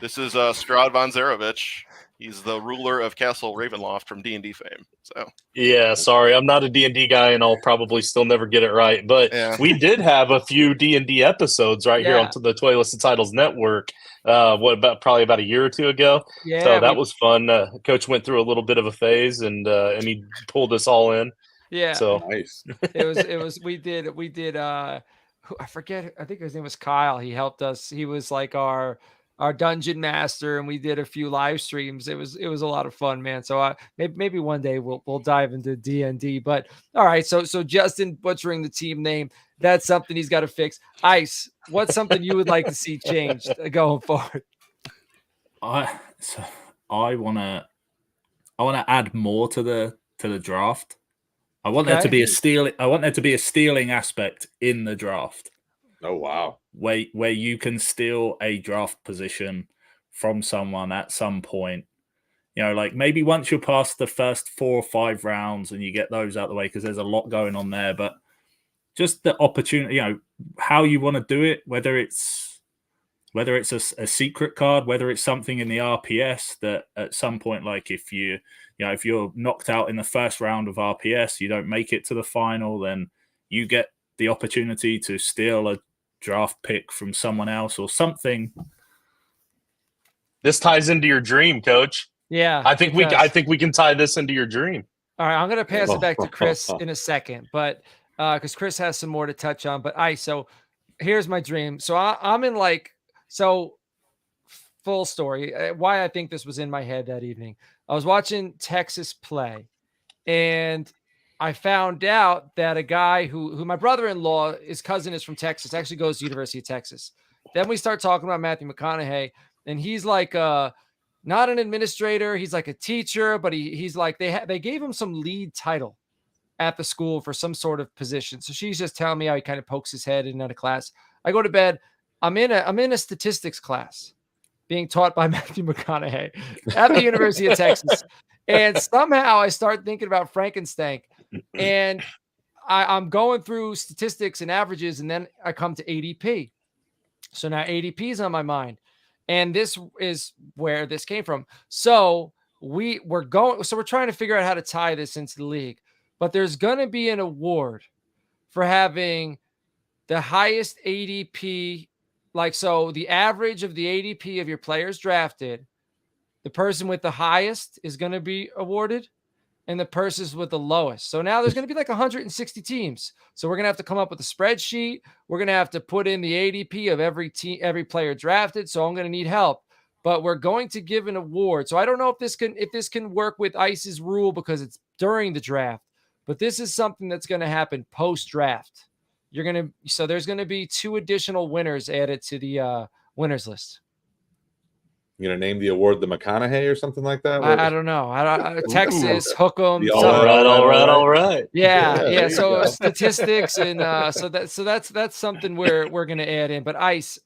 This is Strahd von Zarovich. He's the ruler of Castle Ravenloft from D&D fame. So yeah, sorry, I'm not a D&D guy, and I'll probably still never get it right. But we did have a few D&D episodes here on the Toy List of Titles Network. Probably about a year or two ago. Yeah, so that was fun. Coach went through a little bit of a phase, and he pulled us all in. Yeah, so nice. It was. We did. I forget. I think his name was Kyle. He helped us. He was like our dungeon master, and we did a few live streams. It was a lot of fun, man. So maybe one day we'll dive into D&D. But all right, so Justin butchering the team name, that's something he's got to fix. Ice, what's something you would like to see changed going forward? I wanna add more to the draft. I want there to be a stealing. I want there to be a stealing aspect in the draft. Oh wow! Where you can steal a draft position from someone at some point. You know, like maybe once you're past the first 4 or 5 rounds and you get those out of the way, because there's a lot going on there. But just the opportunity, you know, how you want to do it, whether it's a secret card, whether it's something in the RPS that at some point, like if you're knocked out in the first round of RPS, you don't make it to the final, then you get the opportunity to steal a draft pick from someone else or something. This ties into your dream, Coach. Yeah, I think we can tie this into your dream. All right, I'm going to pass it back to Chris in a second, but because Chris has some more to touch on. But so here's my dream. So I'm in full story. Why I think this was in my head that evening. I was watching Texas play, and I found out that a guy who my brother-in-law, his cousin is from Texas, actually goes to University of Texas. Then we start talking about Matthew McConaughey, and he's like not an administrator. He's like a teacher, but he's like they gave him some lead title at the school for some sort of position. So she's just telling me how he kind of pokes his head in and out of class. I go to bed. I'm in a statistics class being taught by Matthew McConaughey at the University of Texas. And somehow I start thinking about Frankenstank, and I'm going through statistics and averages, and then I come to ADP. So now ADP is on my mind, and this is where this came from. So we're trying to figure out how to tie this into the league, but there's going to be an award for having the highest ADP. So the average of the ADP of your players drafted, the person with the highest is going to be awarded, and the person with the lowest. So now there's going to be like 160 teams. So we're going to have to come up with a spreadsheet. We're going to have to put in the ADP of every team, every player drafted. So I'm going to need help, but we're going to give an award. So I don't know if this can work with Ice's rule because it's during the draft, but this is something that's going to happen post draft. So there's going to be 2 additional winners added to the winners list. You're going to name the award the McConaughey or something like that? I don't know. Texas, hook 'em. All right. Yeah. So statistics and so that's something we're going to add in. But Ice,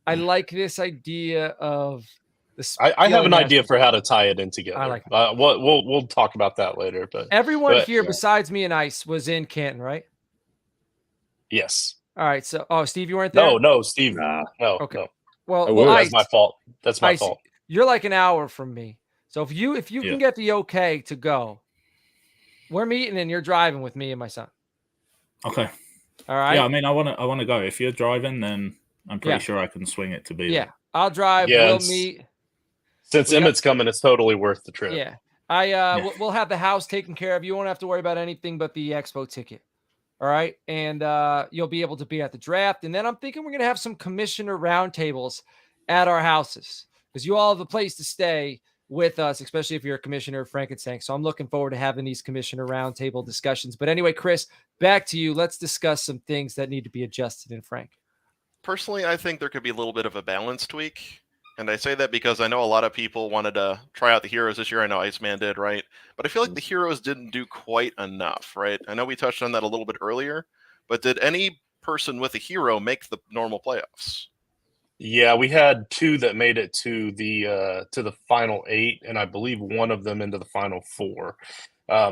I like this idea of this. I have an idea for how to tie it in together. I like it. We'll talk about that later. But everyone here besides me and Ice was in Canton, right? Yes. All right. So, Steve, you weren't there? No, Steve. No. Okay. No. Well, that's my fault. That's my fault. You're like an hour from me. So if you can get the okay to go, we're meeting and you're driving with me and my son. Okay. All right. Yeah, I mean, I want to go. If you're driving, then I'm pretty sure I can swing it to be there. I'll drive. Yeah, we'll meet. Since Emmett's coming, it's totally worth the trip. Yeah. We'll have the house taken care of. You won't have to worry about anything but the expo ticket. All right. And you'll be able to be at the draft. And then I'm thinking we're going to have some commissioner roundtables at our houses because you all have a place to stay with us, especially if you're a commissioner of Frankenstank. So I'm looking forward to having these commissioner roundtable discussions. But anyway, Chris, back to you. Let's discuss some things that need to be adjusted in Frank. Personally, I think there could be a little bit of a balance tweak. And I say that because I know a lot of people wanted to try out the heroes this year. I know Iceman did, right? But I feel like the heroes didn't do quite enough, right? I know we touched on that a little bit earlier, but did any person with a hero make the normal playoffs? Yeah, we had 2 that made it to the final 8, and I believe one of them into the final 4.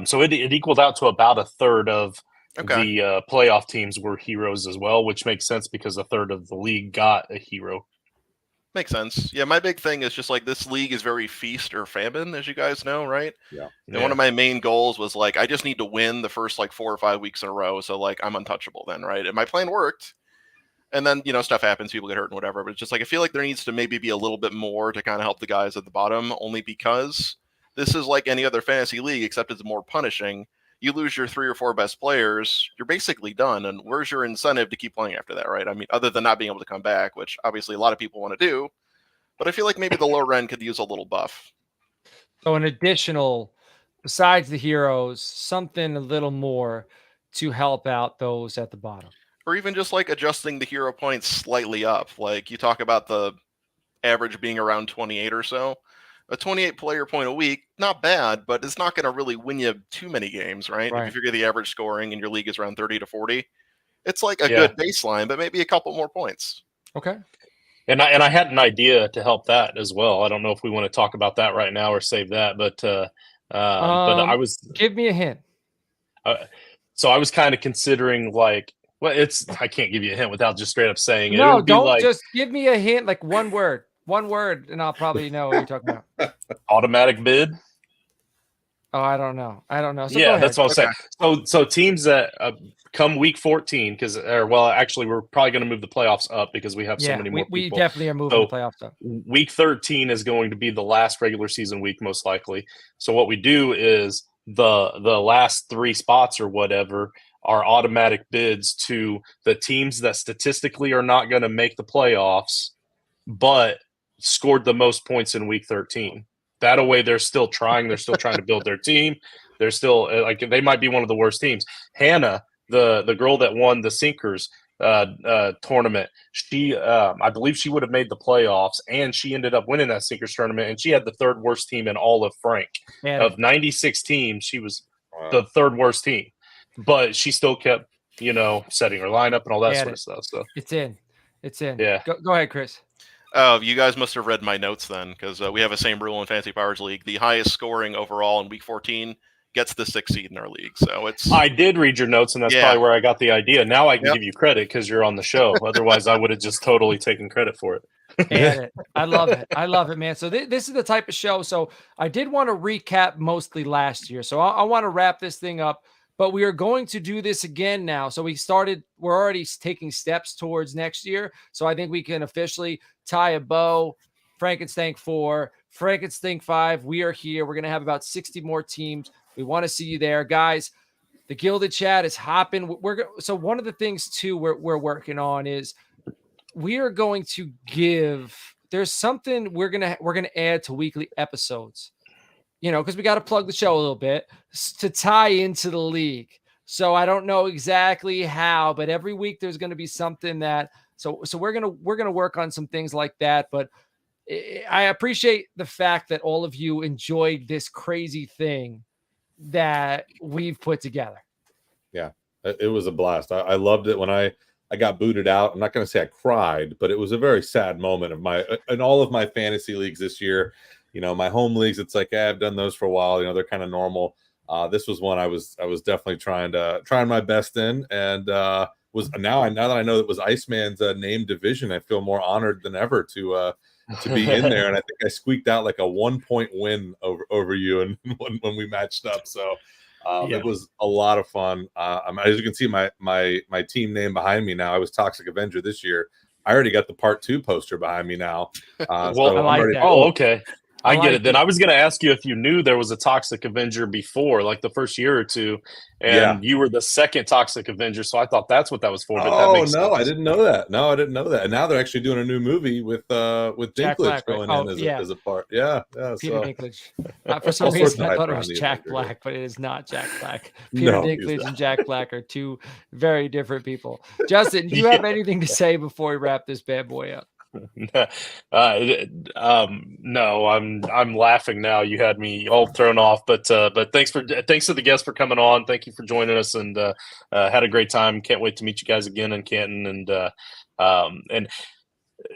So it equaled out to about a third of the playoff teams were heroes as well, which makes sense because a third of the league got a hero. Makes sense. Yeah, my big thing is just like this league is very feast or famine, as you guys know, right? Yeah. And one of my main goals was like I just need to win the first like 4 or 5 weeks in a row, so like I'm untouchable then, right? And my plan worked. And then, stuff happens, people get hurt and whatever, but it's just like I feel like there needs to maybe be a little bit more to kind of help the guys at the bottom, only because this is like any other fantasy league, except it's more punishing. You lose your 3 or 4 best players, you're basically done. And where's your incentive to keep playing after that, right? I mean, other than not being able to come back, which obviously a lot of people want to do, but I feel like maybe the lower end could use a little buff. So an additional, besides the heroes, something a little more to help out those at the bottom. Or even just like adjusting the hero points slightly up. Like you talk about the average being around 28 or so. A 28 player point a week, not bad, but it's not going to really win you too many games, right? If you figure the average scoring in your league is around 30 to 40, it's like a good baseline, but maybe a couple more points. Okay. And I had an idea to help that as well. I don't know if we want to talk about that right now or save that, but I was give me a hint. So I was kind of considering like, well, I can't give you a hint without just straight up saying it. No, it would don't be like, just give me a hint, like one word, and I'll probably know what you're talking about. Automatic bid. Oh, I don't know. So yeah, that's what I'm saying. So teams that come week 14, actually, we're probably going to move the playoffs up because we have so many more people. We definitely are moving the playoffs up. Week 13 is going to be the last regular season week, most likely. So what we do is the last 3 spots or whatever are automatic bids to the teams that statistically are not going to make the playoffs, but scored the most points in week 13. That way they're still trying. They're still trying to build their team. They're still like they might be one of the worst teams. Hannah, the girl that won the Sinkers tournament, she I believe she would have made the playoffs, and she ended up winning that Sinkers tournament. And she had the 3rd worst team in all of Frank. Of 96 teams, she was the 3rd worst team, but she still kept setting her lineup and all that sort of stuff. So it's in. Yeah. Go ahead, Chris. Oh, you guys must have read my notes then, because we have the same rule in Fantasy Powers League. The highest scoring overall in Week 14 gets the 6th seed in our league. So I did read your notes, and that's probably where I got the idea. Now I can give you credit because you're on the show. Otherwise, I would have just totally taken credit for it. I love it, man. So this is the type of show. So I did want to recap mostly last year. So I want to wrap this thing up. But we are going to do this again now. So we're already taking steps towards next year. So I think we can officially tie a bow. Frankenstank 4, Frankenstank 5. We are here. We're going to have about 60 more teams. We want to see you there, guys. The Gilded Chat is hopping. So one of the things too we're working on is we are going to there's something we're going to add to weekly episodes. Because we got to plug the show a little bit to tie into the league. So I don't know exactly how, but every week there's going to be something that. So we're gonna work on some things like that. But I appreciate the fact that all of you enjoyed this crazy thing that we've put together. Yeah, it was a blast. I loved it when I got booted out. I'm not going to say I cried, but it was a very sad moment in all of my fantasy leagues this year. My home leagues, it's like I've done those for a while. They're kind of normal. This was one I was definitely trying my best in, and now that I know it was Iceman's named division, I feel more honored than ever to be in there. And I think I squeaked out like a 1-point win over you, and when we matched up. So it was a lot of fun. As you can see, my team name behind me now. I was Toxic Avenger this year. I already got the Part 2 poster behind me now. So I like that. Oh, okay. I get it. Then I was going to ask you if you knew there was a Toxic Avenger before, like the first year or two, and you were the second Toxic Avenger. So I thought that's what that was for. But that makes sense. I didn't know that. No, I didn't know that. And now they're actually doing a new movie with Dinklage going in as a part. Yeah. Peter Dinklage. For some reason, I thought it was Jack Black, but it is not Jack Black. Peter Dinklage and Jack Black are two very different people. Justin, do you have anything to say before we wrap this bad boy up? No, I'm laughing now. You had me all thrown off, but thanks to the guests for coming on. Thank you for joining us, and had a great time. Can't wait to meet you guys again in Canton, and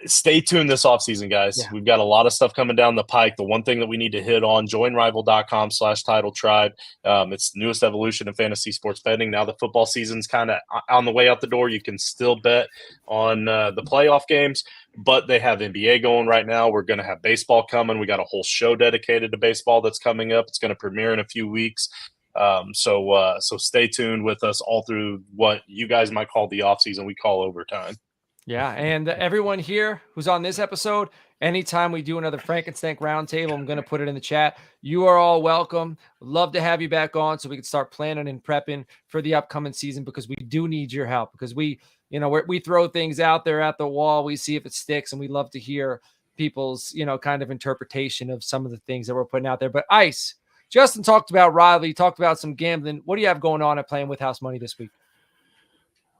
stay tuned this offseason, guys. Yeah. We've got a lot of stuff coming down the pike. The one thing that we need to hit on, joinrival.com/titletribe. It's the newest evolution in fantasy sports betting. Now the football season's kind of on the way out the door. You can still bet on the playoff games. but they have NBA going right now. We're going to have baseball coming. We got a whole show dedicated to baseball that's coming up. It's going to premiere in a few weeks. So stay tuned with us all through what you guys might call the off season. We call overtime. Yeah. And everyone here who's on this episode, anytime we do another Frankenstank roundtable, I'm going to put it in the chat. You are all welcome. Love to have you back on so we can start planning and prepping for the upcoming season, because we do need your help, because we throw things out there at the wall. We see if it sticks, and we love to hear people's, kind of interpretation of some of the things that we're putting out there. But Ice, Justin talked about Riley, talked about some gambling. What do you have going on at Playing with House Money this week?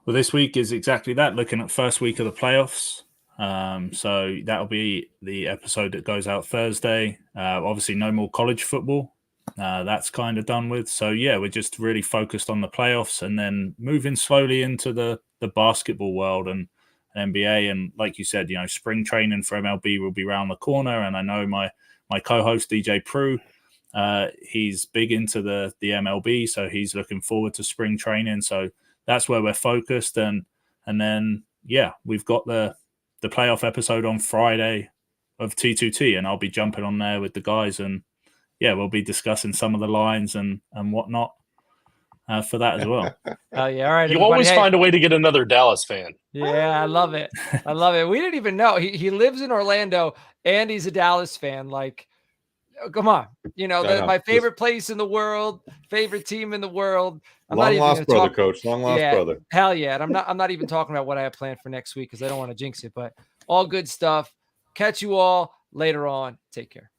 Well, this week is exactly that, looking at first week of the playoffs. So that'll be the episode that goes out Thursday. Obviously, no more college football. That's kind of done with. So, yeah, we're just really focused on the playoffs and then moving slowly into the basketball world and NBA. And like you said, spring training for MLB will be around the corner. And I know my co-host, DJ Prue, he's big into the MLB, so he's looking forward to spring training. So that's where we're focused. And then, yeah, we've got the playoff episode on Friday of T2T, and I'll be jumping on there with the guys. And, yeah, we'll be discussing some of the lines and whatnot for that as well. Oh, yeah. All right. You always find a way to get another Dallas fan. Yeah, I love it. I love it. We didn't even know. He lives in Orlando, and he's a Dallas fan. Like, come on. My favorite place in the world, favorite team in the world. Long lost brother, Coach. Long lost brother. Hell yeah. And I'm not even talking about what I have planned for next week, because I don't want to jinx it, but all good stuff. Catch you all later on. Take care.